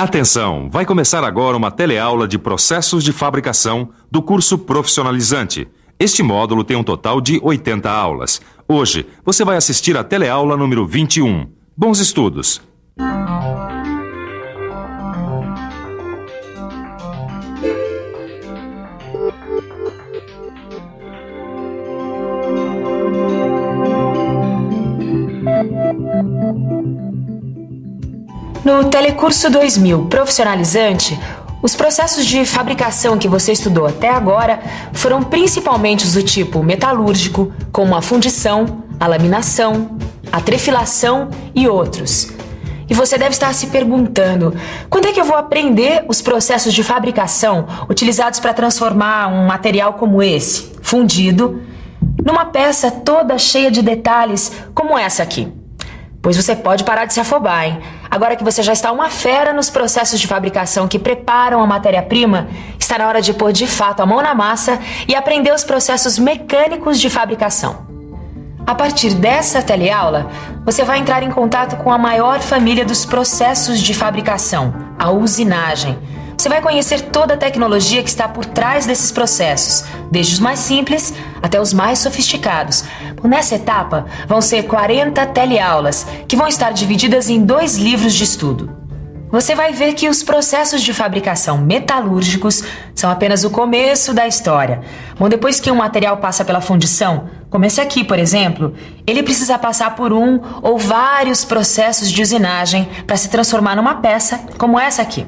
Atenção! Vai começar agora uma teleaula de processos de fabricação do curso Profissionalizante. Este módulo tem um total de 80 aulas. Hoje, você vai assistir a teleaula número 21. Bons estudos! No Telecurso 2000 Profissionalizante, os processos de fabricação que você estudou até agora foram principalmente os do tipo metalúrgico, como a fundição, a laminação, a trefilação e outros. E você deve estar se perguntando, quando é que eu vou aprender os processos de fabricação utilizados para transformar um material como esse, fundido, numa peça toda cheia de detalhes como essa aqui? Pois você pode parar de se afobar, hein? Agora que você já está uma fera nos processos de fabricação que preparam a matéria-prima, está na hora de pôr de fato a mão na massa e aprender os processos mecânicos de fabricação. A partir dessa teleaula, você vai entrar em contato com a maior família dos processos de fabricação, a usinagem. Você vai conhecer toda a tecnologia que está por trás desses processos, desde os mais simples até os mais sofisticados. Nessa etapa, vão ser 40 teleaulas, que vão estar divididas em 2 livros de estudo. Você vai ver que os processos de fabricação metalúrgicos são apenas o começo da história. Depois que um material passa pela fundição, como esse aqui, por exemplo, ele precisa passar por um ou vários processos de usinagem para se transformar numa peça como essa aqui.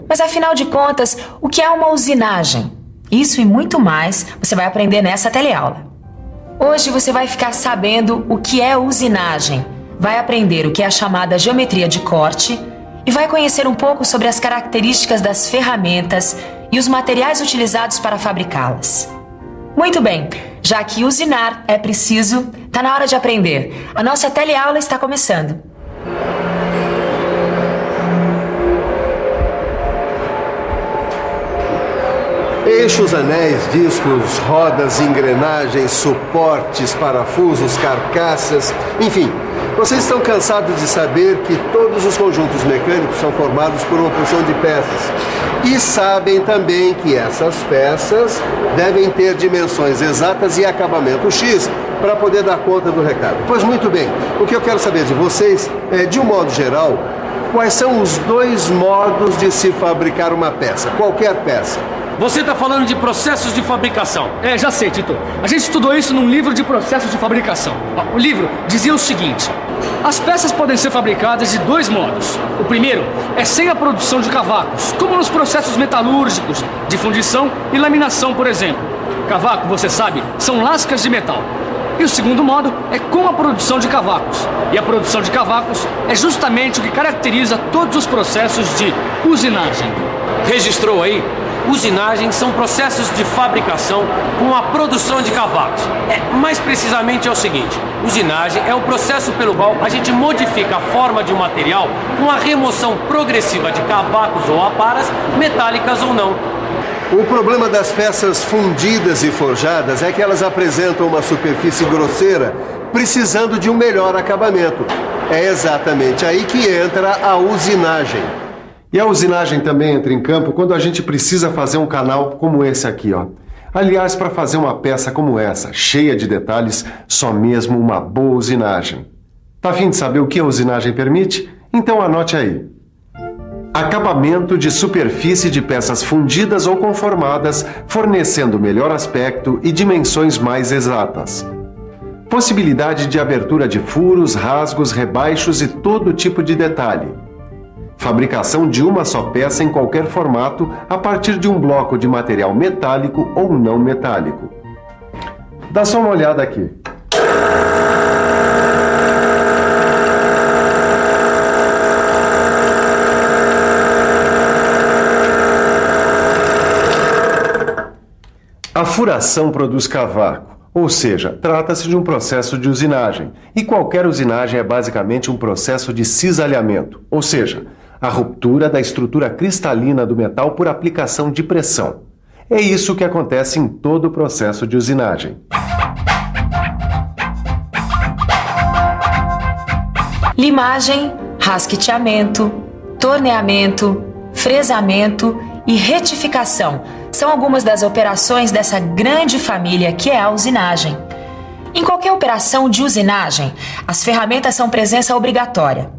Mas afinal de contas, o que é uma usinagem? Isso e muito mais você vai aprender nessa teleaula. Hoje você vai ficar sabendo o que é usinagem, vai aprender o que é a chamada geometria de corte e vai conhecer um pouco sobre as características das ferramentas e os materiais utilizados para fabricá-las. Muito bem, já que usinar é preciso, está na hora de aprender. A nossa teleaula está começando. Eixos, anéis, discos, rodas, engrenagens, suportes, parafusos, carcaças, enfim. Vocês estão cansados de saber que todos os conjuntos mecânicos são formados por uma porção de peças. E sabem também que essas peças devem ter dimensões exatas e acabamento X para poder dar conta do recado. Pois muito bem, o que eu quero saber de vocês é, de um modo geral, quais são os 2 modos de se fabricar uma peça, qualquer peça. Você está falando de processos de fabricação. Já sei, Tito. A gente estudou isso num livro de processos de fabricação. O livro dizia o seguinte: as peças podem ser fabricadas de 2 modos. O primeiro é sem a produção de cavacos, como nos processos metalúrgicos, de fundição e laminação, por exemplo. Cavaco, você sabe, são lascas de metal. E o segundo modo é com a produção de cavacos. E a produção de cavacos é justamente o que caracteriza todos os processos de usinagem. Registrou aí? Usinagem são processos de fabricação com a produção de cavacos. Mais precisamente é o seguinte: usinagem é o processo pelo qual a gente modifica a forma de um material com a remoção progressiva de cavacos ou aparas, metálicas ou não. O problema das peças fundidas e forjadas é que elas apresentam uma superfície grosseira, precisando de um melhor acabamento. É exatamente aí que entra a usinagem. E a usinagem também entra em campo quando a gente precisa fazer um canal como esse aqui, ó. Aliás, para fazer uma peça como essa, cheia de detalhes, só mesmo uma boa usinagem. Tá a fim de saber o que a usinagem permite? Então anote aí. Acabamento de superfície de peças fundidas ou conformadas, fornecendo melhor aspecto e dimensões mais exatas. Possibilidade de abertura de furos, rasgos, rebaixos e todo tipo de detalhe. Fabricação de uma só peça em qualquer formato a partir de um bloco de material metálico ou não metálico. Dá só uma olhada aqui. A furação produz cavaco, ou seja, trata-se de um processo de usinagem. E qualquer usinagem é basicamente um processo de cisalhamento, ou seja, a ruptura da estrutura cristalina do metal por aplicação de pressão. É isso que acontece em todo o processo de usinagem. Limagem, rasqueteamento, torneamento, fresamento e retificação são algumas das operações dessa grande família que é a usinagem. Em qualquer operação de usinagem, as ferramentas são presença obrigatória.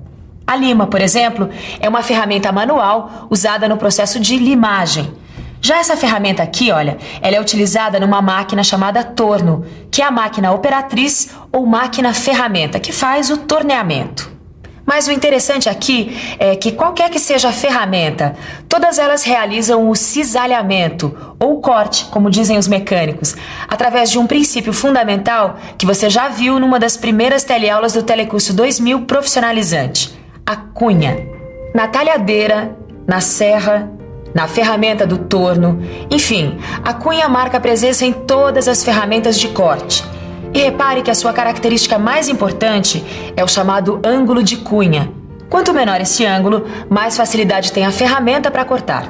A lima, por exemplo, é uma ferramenta manual usada no processo de limagem. Já essa ferramenta aqui, olha, ela é utilizada numa máquina chamada torno, que é a máquina operatriz ou máquina ferramenta, que faz o torneamento. Mas o interessante aqui é que qualquer que seja a ferramenta, todas elas realizam o cisalhamento ou corte, como dizem os mecânicos, através de um princípio fundamental que você já viu numa das primeiras teleaulas do Telecurso 2000 Profissionalizante, a cunha. Na talhadeira, na serra, na ferramenta do torno, enfim, a cunha marca a presença em todas as ferramentas de corte. E repare que a sua característica mais importante é o chamado ângulo de cunha. Quanto menor esse ângulo, mais facilidade tem a ferramenta para cortar.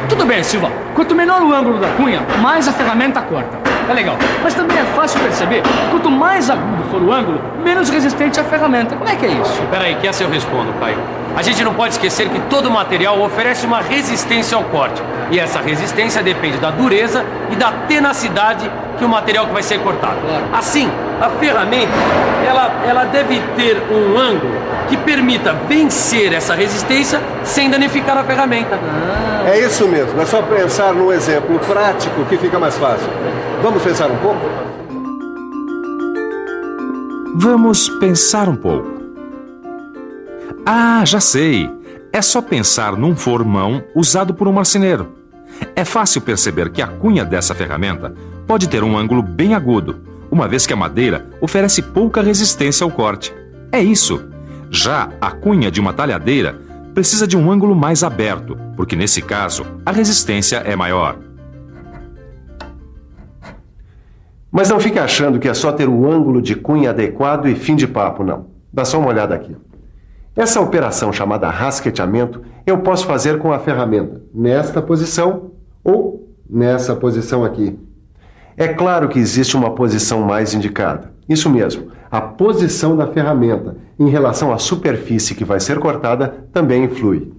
Tudo bem, Silva. Quanto menor o ângulo da cunha, mais a ferramenta corta. É legal. Mas também é fácil perceber que quanto mais agudo for o ângulo, menos resistente a ferramenta. Como é que é isso? Peraí, que essa eu respondo, pai. A gente não pode esquecer que todo material oferece uma resistência ao corte. E essa resistência depende da dureza e da tenacidade que o material que vai ser cortado. Claro. Assim, a ferramenta, ela deve ter um ângulo que permita vencer essa resistência sem danificar a ferramenta. É isso mesmo, é só pensar num exemplo prático que fica mais fácil. Vamos pensar um pouco? Vamos pensar um pouco. Ah, já sei. É só pensar num formão usado por um marceneiro. É fácil perceber que a cunha dessa ferramenta pode ter um ângulo bem agudo, uma vez que a madeira oferece pouca resistência ao corte. É isso. Já a cunha de uma talhadeira precisa de um ângulo mais aberto, porque nesse caso a resistência é maior. Mas não fique achando que é só ter o ângulo de cunha adequado e fim de papo, não. Dá só uma olhada aqui. Essa operação chamada rasqueteamento eu posso fazer com a ferramenta nesta posição ou nessa posição aqui. É claro que existe uma posição mais indicada. Isso mesmo, a posição da ferramenta em relação à superfície que vai ser cortada também influi.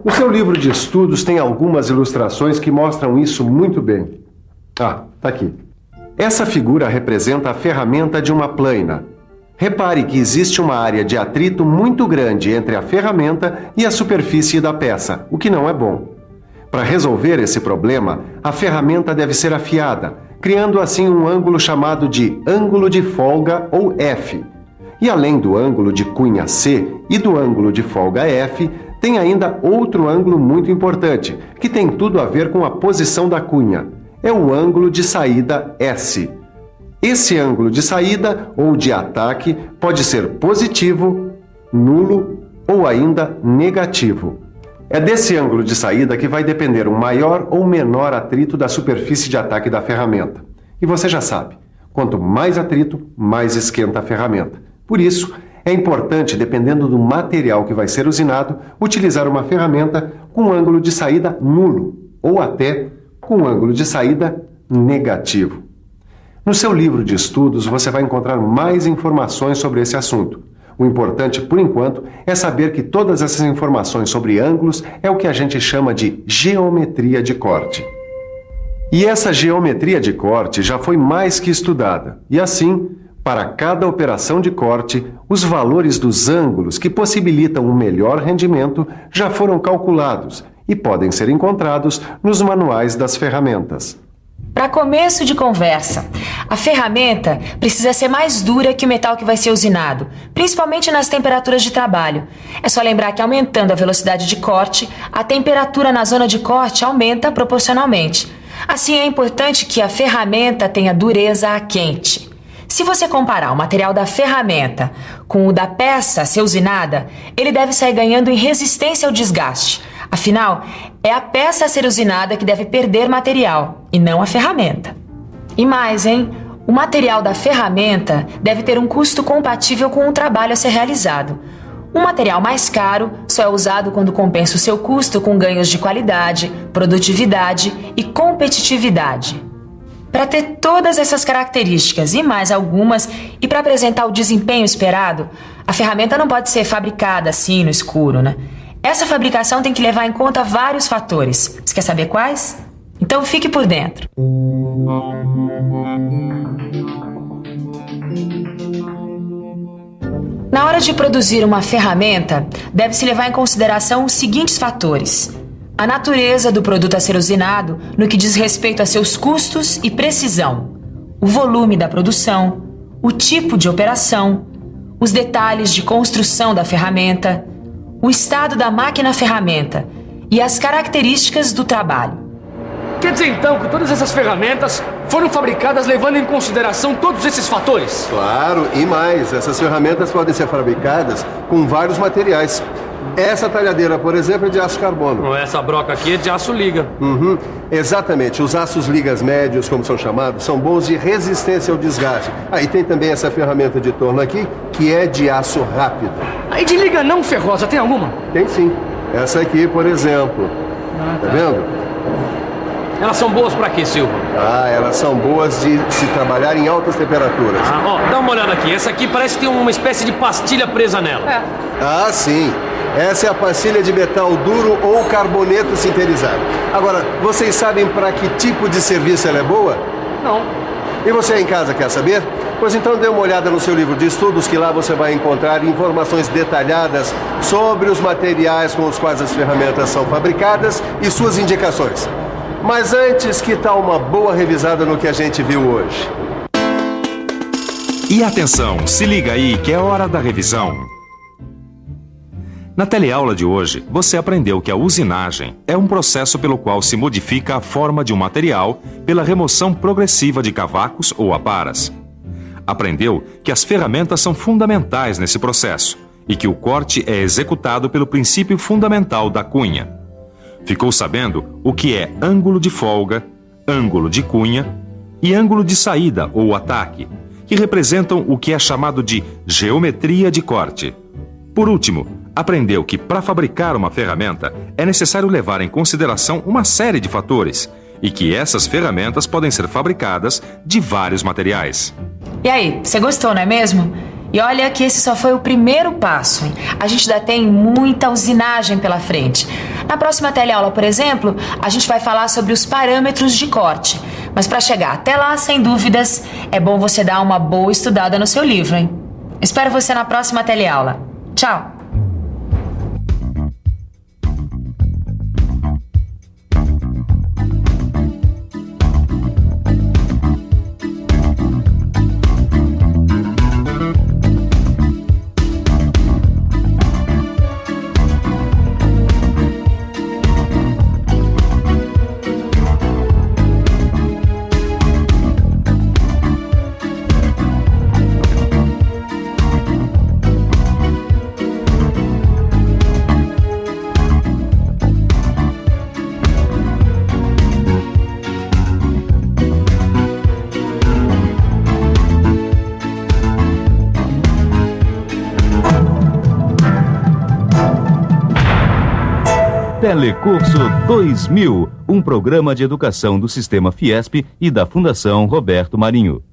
O seu livro de estudos tem algumas ilustrações que mostram isso muito bem. Ah, tá aqui. Essa figura representa a ferramenta de uma plaina. Repare que existe uma área de atrito muito grande entre a ferramenta e a superfície da peça, o que não é bom. Para resolver esse problema, a ferramenta deve ser afiada, criando assim um ângulo chamado de ângulo de folga ou F. E além do ângulo de cunha C e do ângulo de folga F, tem ainda outro ângulo muito importante, que tem tudo a ver com a posição da cunha. É o ângulo de saída S. Esse ângulo de saída ou de ataque pode ser positivo, nulo ou ainda negativo. É desse ângulo de saída que vai depender o maior ou menor atrito da superfície de ataque da ferramenta. E você já sabe, quanto mais atrito, mais esquenta a ferramenta. Por isso, é importante, dependendo do material que vai ser usinado, utilizar uma ferramenta com ângulo de saída nulo ou até com ângulo de saída negativo. No seu livro de estudos, você vai encontrar mais informações sobre esse assunto. O importante, por enquanto, é saber que todas essas informações sobre ângulos é o que a gente chama de geometria de corte. E essa geometria de corte já foi mais que estudada. E assim, para cada operação de corte, os valores dos ângulos que possibilitam um melhor rendimento já foram calculados e podem ser encontrados nos manuais das ferramentas. Para começo de conversa, a ferramenta precisa ser mais dura que o metal que vai ser usinado, principalmente nas temperaturas de trabalho. É só lembrar que aumentando a velocidade de corte, a temperatura na zona de corte aumenta proporcionalmente. Assim, é importante que a ferramenta tenha dureza a quente. Se você comparar o material da ferramenta com o da peça a ser usinada, ele deve sair ganhando em resistência ao desgaste. Afinal, é a peça a ser usinada que deve perder material, e não a ferramenta. E mais, hein? O material da ferramenta deve ter um custo compatível com o trabalho a ser realizado. Um material mais caro só é usado quando compensa o seu custo com ganhos de qualidade, produtividade e competitividade. Para ter todas essas características e mais algumas, e para apresentar o desempenho esperado, a ferramenta não pode ser fabricada assim no escuro, né? Essa fabricação tem que levar em conta vários fatores. Você quer saber quais? Então fique por dentro. Na hora de produzir uma ferramenta, deve-se levar em consideração os seguintes fatores: a natureza do produto a ser usinado no que diz respeito a seus custos e precisão, o volume da produção, o tipo de operação, os detalhes de construção da ferramenta, o estado da máquina-ferramenta e as características do trabalho. Quer dizer então que todas essas ferramentas foram fabricadas levando em consideração todos esses fatores? Claro, e mais, essas ferramentas podem ser fabricadas com vários materiais. Essa talhadeira, por exemplo, é de aço carbono. Essa broca aqui é de aço liga. Exatamente, os aços ligas médios, como são chamados, são bons de resistência ao desgaste. Aí tem também essa ferramenta de torno aqui, que é de aço rápido. Aí de liga não ferrosa, tem alguma? Tem sim. Essa aqui, por exemplo. Tá vendo? Elas são boas pra quê, Silva? Elas são boas de se trabalhar em altas temperaturas. Dá uma olhada aqui. Essa aqui parece que tem uma espécie de pastilha presa nela. Sim. Essa é a pastilha de metal duro ou carboneto sinterizado. Agora, vocês sabem para que tipo de serviço ela é boa? Não. E você em casa quer saber? Pois então dê uma olhada no seu livro de estudos, que lá você vai encontrar informações detalhadas sobre os materiais com os quais as ferramentas são fabricadas e suas indicações. Mas antes, que tal uma boa revisada no que a gente viu hoje? E atenção, se liga aí que é hora da revisão. Na teleaula de hoje, você aprendeu que a usinagem é um processo pelo qual se modifica a forma de um material pela remoção progressiva de cavacos ou aparas. Aprendeu que as ferramentas são fundamentais nesse processo e que o corte é executado pelo princípio fundamental da cunha. Ficou sabendo o que é ângulo de folga, ângulo de cunha e ângulo de saída ou ataque, que representam o que é chamado de geometria de corte. Por último, aprendeu que para fabricar uma ferramenta é necessário levar em consideração uma série de fatores e que essas ferramentas podem ser fabricadas de vários materiais. E aí, você gostou, não é mesmo? E olha que esse só foi o primeiro passo, hein? A gente ainda tem muita usinagem pela frente. Na próxima teleaula, por exemplo, a gente vai falar sobre os parâmetros de corte. Mas para chegar até lá, sem dúvidas, é bom você dar uma boa estudada no seu livro, hein? Espero você na próxima teleaula. Tchau! Telecurso 2000, um programa de educação do Sistema Fiesp e da Fundação Roberto Marinho.